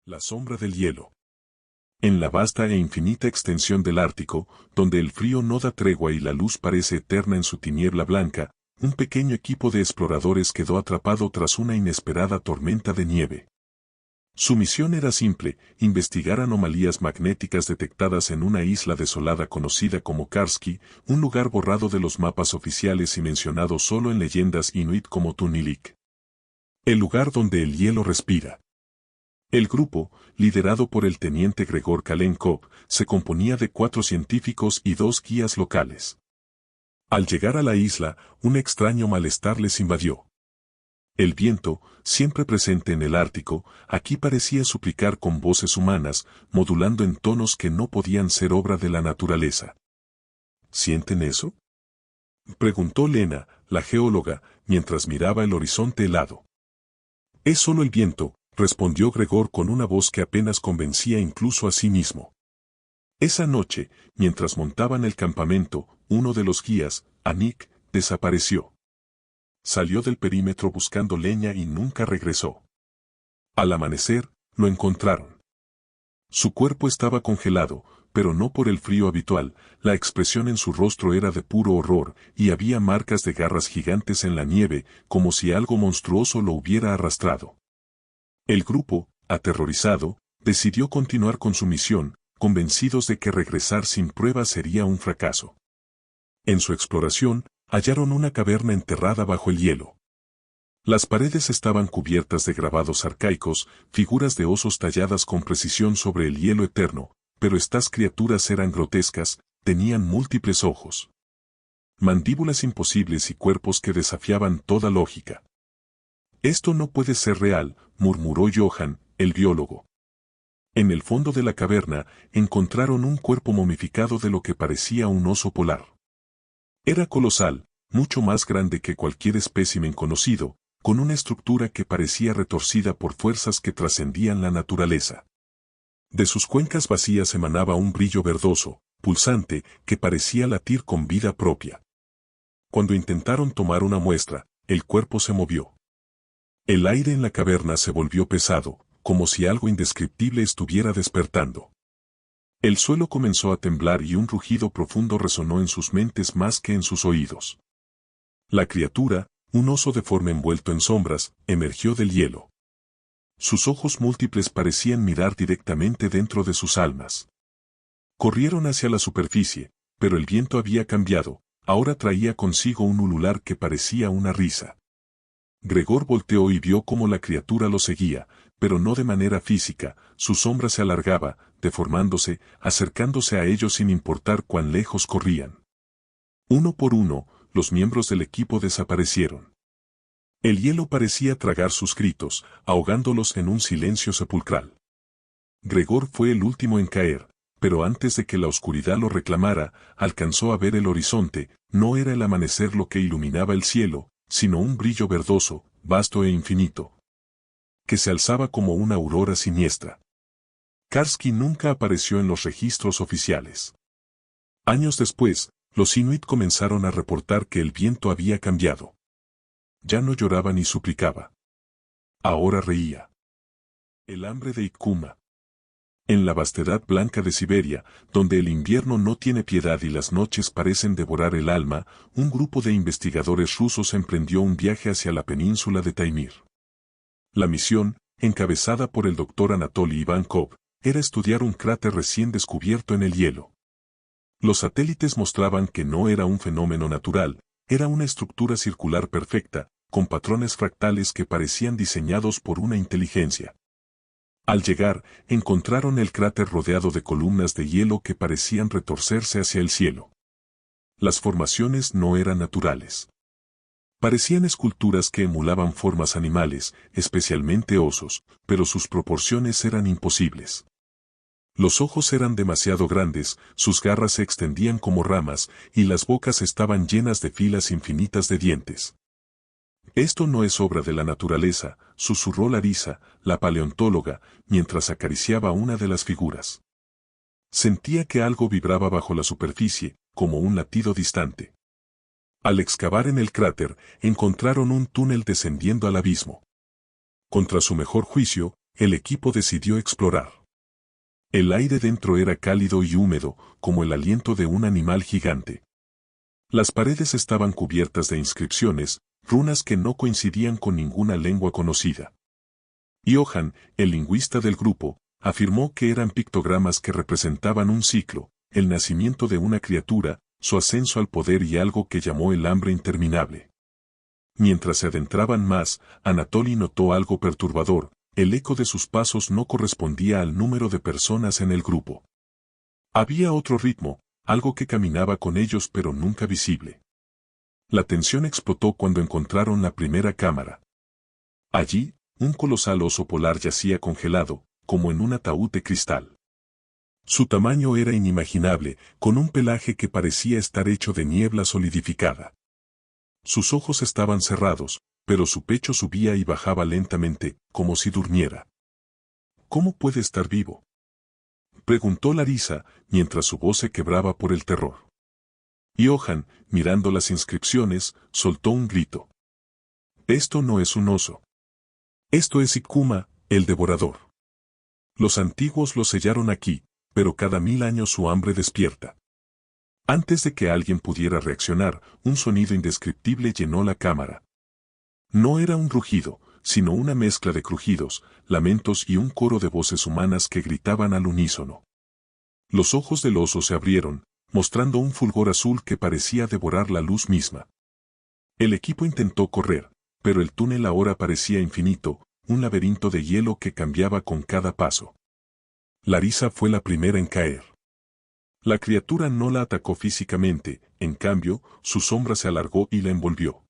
La sombra del hielo. En la vasta e infinita extensión del Ártico, donde el frío no da tregua y la luz parece eterna en su tiniebla blanca, un pequeño equipo de exploradores quedó atrapado tras una inesperada tormenta de nieve. Su misión era simple: investigar anomalías magnéticas detectadas en una isla desolada conocida como Karski, un lugar borrado de los mapas oficiales y mencionado solo en leyendas inuit como Tunilik. El lugar donde el hielo respira. El grupo, liderado por el teniente Gregor Kalenkov, se componía de 4 científicos y 2 guías locales. Al llegar a la isla, un extraño malestar les invadió. El viento, siempre presente en el Ártico, aquí parecía suplicar con voces humanas, modulando en tonos que no podían ser obra de la naturaleza. ¿Sienten eso?, preguntó Lena, la geóloga, mientras miraba el horizonte helado. Es solo el viento, respondió Gregor con una voz que apenas convencía incluso a sí mismo. Esa noche, mientras montaban el campamento, uno de los guías, Anik, desapareció. Salió del perímetro buscando leña y nunca regresó. Al amanecer, lo encontraron. Su cuerpo estaba congelado, pero no por el frío habitual, la expresión en su rostro era de puro horror, y había marcas de garras gigantes en la nieve, como si algo monstruoso lo hubiera arrastrado. El grupo, aterrorizado, decidió continuar con su misión, convencidos de que regresar sin pruebas sería un fracaso. En su exploración, hallaron una caverna enterrada bajo el hielo. Las paredes estaban cubiertas de grabados arcaicos, figuras de osos talladas con precisión sobre el hielo eterno, pero estas criaturas eran grotescas, tenían múltiples ojos, mandíbulas imposibles y cuerpos que desafiaban toda lógica. Esto no puede ser real, murmuró Johan, el biólogo. En el fondo de la caverna, encontraron un cuerpo momificado de lo que parecía un oso polar. Era colosal, mucho más grande que cualquier espécimen conocido, con una estructura que parecía retorcida por fuerzas que trascendían la naturaleza. De sus cuencas vacías emanaba un brillo verdoso, pulsante, que parecía latir con vida propia. Cuando intentaron tomar una muestra, el cuerpo se movió. El aire en la caverna se volvió pesado, como si algo indescriptible estuviera despertando. El suelo comenzó a temblar y un rugido profundo resonó en sus mentes más que en sus oídos. La criatura, un oso deforme envuelto en sombras, emergió del hielo. Sus ojos múltiples parecían mirar directamente dentro de sus almas. Corrieron hacia la superficie, pero el viento había cambiado, ahora traía consigo un ulular que parecía una risa. Gregor volteó y vio cómo la criatura lo seguía, pero no de manera física, su sombra se alargaba, deformándose, acercándose a ellos sin importar cuán lejos corrían. Uno por uno, los miembros del equipo desaparecieron. El hielo parecía tragar sus gritos, ahogándolos en un silencio sepulcral. Gregor fue el último en caer, pero antes de que la oscuridad lo reclamara, alcanzó a ver el horizonte. No era el amanecer lo que iluminaba el cielo, sino un brillo verdoso, vasto e infinito, que se alzaba como una aurora siniestra. Karski nunca apareció en los registros oficiales. Años después, los inuit comenzaron a reportar que el viento había cambiado. Ya no lloraba ni suplicaba. Ahora reía. El hambre de Ikuma. En la vastedad blanca de Siberia, donde el invierno no tiene piedad y las noches parecen devorar el alma, un grupo de investigadores rusos emprendió un viaje hacia la península de Taimir. La misión, encabezada por el doctor Anatoly Ivankov, era estudiar un cráter recién descubierto en el hielo. Los satélites mostraban que no era un fenómeno natural, era una estructura circular perfecta, con patrones fractales que parecían diseñados por una inteligencia. Al llegar, encontraron el cráter rodeado de columnas de hielo que parecían retorcerse hacia el cielo. Las formaciones no eran naturales. Parecían esculturas que emulaban formas animales, especialmente osos, pero sus proporciones eran imposibles. Los ojos eran demasiado grandes, sus garras se extendían como ramas, y las bocas estaban llenas de filas infinitas de dientes. Esto no es obra de la naturaleza, susurró Larisa, la paleontóloga, mientras acariciaba una de las figuras. Sentía que algo vibraba bajo la superficie, como un latido distante. Al excavar en el cráter, encontraron un túnel descendiendo al abismo. Contra su mejor juicio, el equipo decidió explorar. El aire dentro era cálido y húmedo, como el aliento de un animal gigante. Las paredes estaban cubiertas de inscripciones, runas que no coincidían con ninguna lengua conocida. Johan, el lingüista del grupo, afirmó que eran pictogramas que representaban un ciclo, el nacimiento de una criatura, su ascenso al poder y algo que llamó el hambre interminable. Mientras se adentraban más, Anatoly notó algo perturbador: el eco de sus pasos no correspondía al número de personas en el grupo. Había otro ritmo, algo que caminaba con ellos pero nunca visible. La tensión explotó cuando encontraron la primera cámara. Allí, un colosal oso polar yacía congelado, como en un ataúd de cristal. Su tamaño era inimaginable, con un pelaje que parecía estar hecho de niebla solidificada. Sus ojos estaban cerrados, pero su pecho subía y bajaba lentamente, como si durmiera. ¿Cómo puede estar vivo?, preguntó Larisa, mientras su voz se quebraba por el terror. Johan, mirando las inscripciones, soltó un grito. Esto no es un oso. Esto es Ikkuma, el devorador. Los antiguos lo sellaron aquí, pero cada 1000 años su hambre despierta. Antes de que alguien pudiera reaccionar, un sonido indescriptible llenó la cámara. No era un rugido, sino una mezcla de crujidos, lamentos y un coro de voces humanas que gritaban al unísono. Los ojos del oso se abrieron, mostrando un fulgor azul que parecía devorar la luz misma. El equipo intentó correr, pero el túnel ahora parecía infinito, un laberinto de hielo que cambiaba con cada paso. Larisa fue la primera en caer. La criatura no la atacó físicamente, en cambio, su sombra se alargó y la envolvió.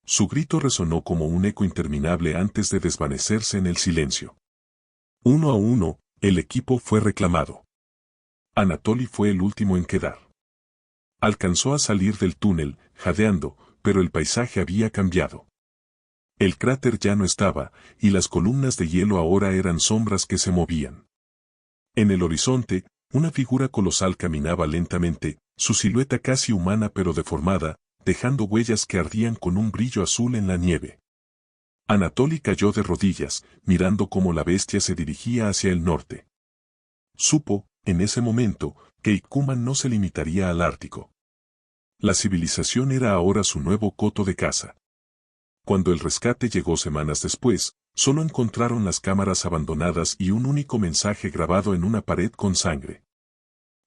Su grito resonó como un eco interminable antes de desvanecerse en el silencio. Uno a uno, el equipo fue reclamado. Anatoly fue el último en quedar. Alcanzó a salir del túnel, jadeando, pero el paisaje había cambiado. El cráter ya no estaba, y las columnas de hielo ahora eran sombras que se movían. En el horizonte, una figura colosal caminaba lentamente, su silueta casi humana pero deformada, dejando huellas que ardían con un brillo azul en la nieve. Anatoly cayó de rodillas, mirando cómo la bestia se dirigía hacia el norte. Supo, en ese momento, que Ikkuma no se limitaría al Ártico. La civilización era ahora su nuevo coto de caza. Cuando el rescate llegó semanas después, solo encontraron las cámaras abandonadas y un único mensaje grabado en una pared con sangre.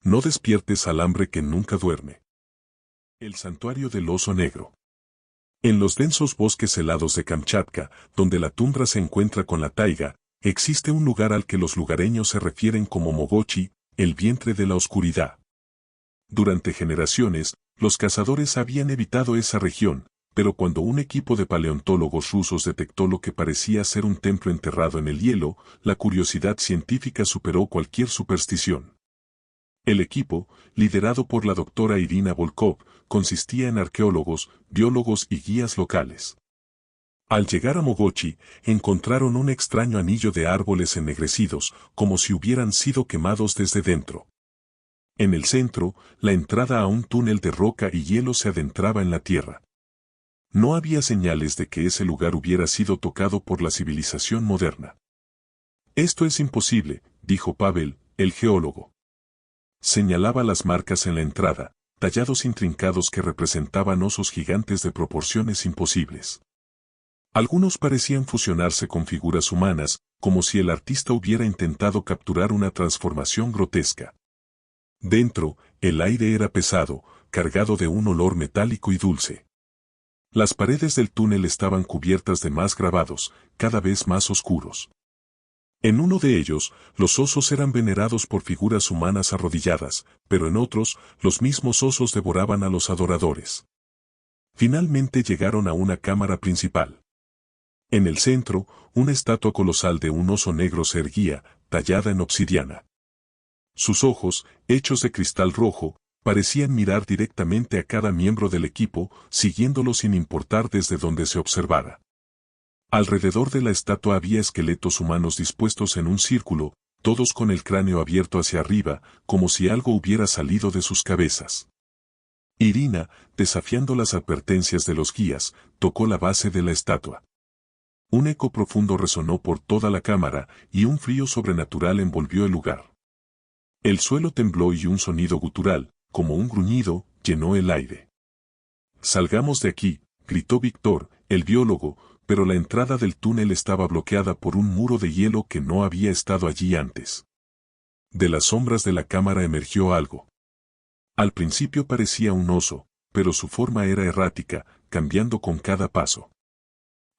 No despiertes al hambre que nunca duerme. El santuario del oso negro. En los densos bosques helados de Kamchatka, donde la tundra se encuentra con la taiga, existe un lugar al que los lugareños se refieren como Mogochi, el vientre de la oscuridad. Durante generaciones, los cazadores habían evitado esa región, pero cuando un equipo de paleontólogos rusos detectó lo que parecía ser un templo enterrado en el hielo, la curiosidad científica superó cualquier superstición. El equipo, liderado por la doctora Irina Volkov, consistía en arqueólogos, biólogos y guías locales. Al llegar a Mogochi, encontraron un extraño anillo de árboles ennegrecidos, como si hubieran sido quemados desde dentro. En el centro, la entrada a un túnel de roca y hielo se adentraba en la tierra. No había señales de que ese lugar hubiera sido tocado por la civilización moderna. Esto es imposible, dijo Pavel, el geólogo. Señalaba las marcas en la entrada, tallados intrincados que representaban osos gigantes de proporciones imposibles. Algunos parecían fusionarse con figuras humanas, como si el artista hubiera intentado capturar una transformación grotesca. Dentro, el aire era pesado, cargado de un olor metálico y dulce. Las paredes del túnel estaban cubiertas de más grabados, cada vez más oscuros. En uno de ellos, los osos eran venerados por figuras humanas arrodilladas, pero en otros, los mismos osos devoraban a los adoradores. Finalmente llegaron a una cámara principal. En el centro, una estatua colosal de un oso negro se erguía, tallada en obsidiana. Sus ojos, hechos de cristal rojo, parecían mirar directamente a cada miembro del equipo, siguiéndolo sin importar desde donde se observara. Alrededor de la estatua había esqueletos humanos dispuestos en un círculo, todos con el cráneo abierto hacia arriba, como si algo hubiera salido de sus cabezas. Irina, desafiando las advertencias de los guías, tocó la base de la estatua. Un eco profundo resonó por toda la cámara, y un frío sobrenatural envolvió el lugar. El suelo tembló y un sonido gutural, como un gruñido, llenó el aire. «Salgamos de aquí», gritó Víctor, el biólogo, pero la entrada del túnel estaba bloqueada por un muro de hielo que no había estado allí antes. De las sombras de la cámara emergió algo. Al principio parecía un oso, pero su forma era errática, cambiando con cada paso.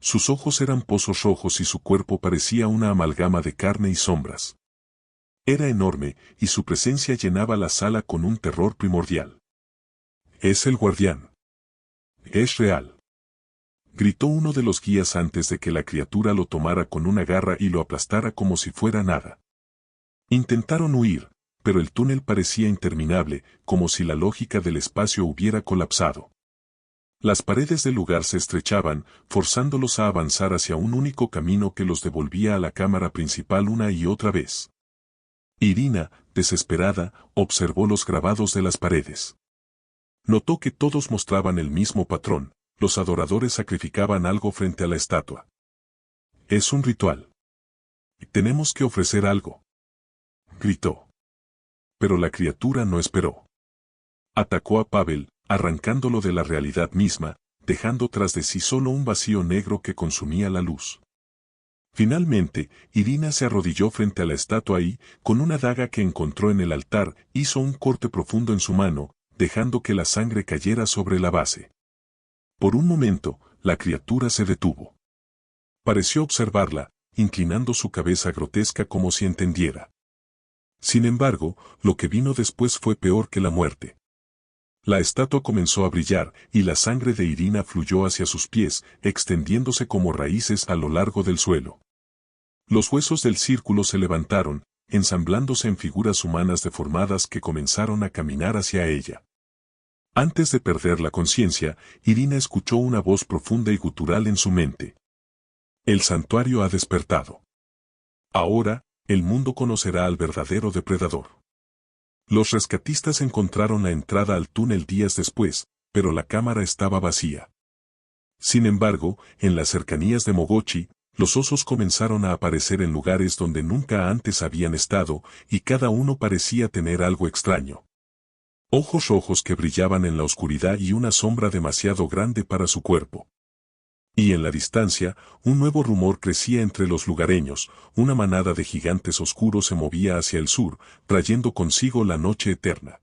Sus ojos eran pozos rojos y su cuerpo parecía una amalgama de carne y sombras. Era enorme, y su presencia llenaba la sala con un terror primordial. «Es el guardián. Es real», gritó uno de los guías antes de que la criatura lo tomara con una garra y lo aplastara como si fuera nada. Intentaron huir, pero el túnel parecía interminable, como si la lógica del espacio hubiera colapsado. Las paredes del lugar se estrechaban, forzándolos a avanzar hacia un único camino que los devolvía a la cámara principal una y otra vez. Irina, desesperada, observó los grabados de las paredes. Notó que todos mostraban el mismo patrón: los adoradores sacrificaban algo frente a la estatua. «Es un ritual. Tenemos que ofrecer algo», gritó. Pero la criatura no esperó. Atacó a Pavel, arrancándolo de la realidad misma, dejando tras de sí solo un vacío negro que consumía la luz. Finalmente, Irina se arrodilló frente a la estatua y, con una daga que encontró en el altar, hizo un corte profundo en su mano, dejando que la sangre cayera sobre la base. Por un momento, la criatura se detuvo. Pareció observarla, inclinando su cabeza grotesca como si entendiera. Sin embargo, lo que vino después fue peor que la muerte. La estatua comenzó a brillar, y la sangre de Irina fluyó hacia sus pies, extendiéndose como raíces a lo largo del suelo. Los huesos del círculo se levantaron, ensamblándose en figuras humanas deformadas que comenzaron a caminar hacia ella. Antes de perder la conciencia, Irina escuchó una voz profunda y gutural en su mente. «El santuario ha despertado. Ahora, el mundo conocerá al verdadero depredador». Los rescatistas encontraron la entrada al túnel días después, pero la cámara estaba vacía. Sin embargo, en las cercanías de Mogochi, los osos comenzaron a aparecer en lugares donde nunca antes habían estado, y cada uno parecía tener algo extraño. Ojos rojos que brillaban en la oscuridad y una sombra demasiado grande para su cuerpo. Y en la distancia, un nuevo rumor crecía entre los lugareños: una manada de gigantes oscuros se movía hacia el sur, trayendo consigo la noche eterna.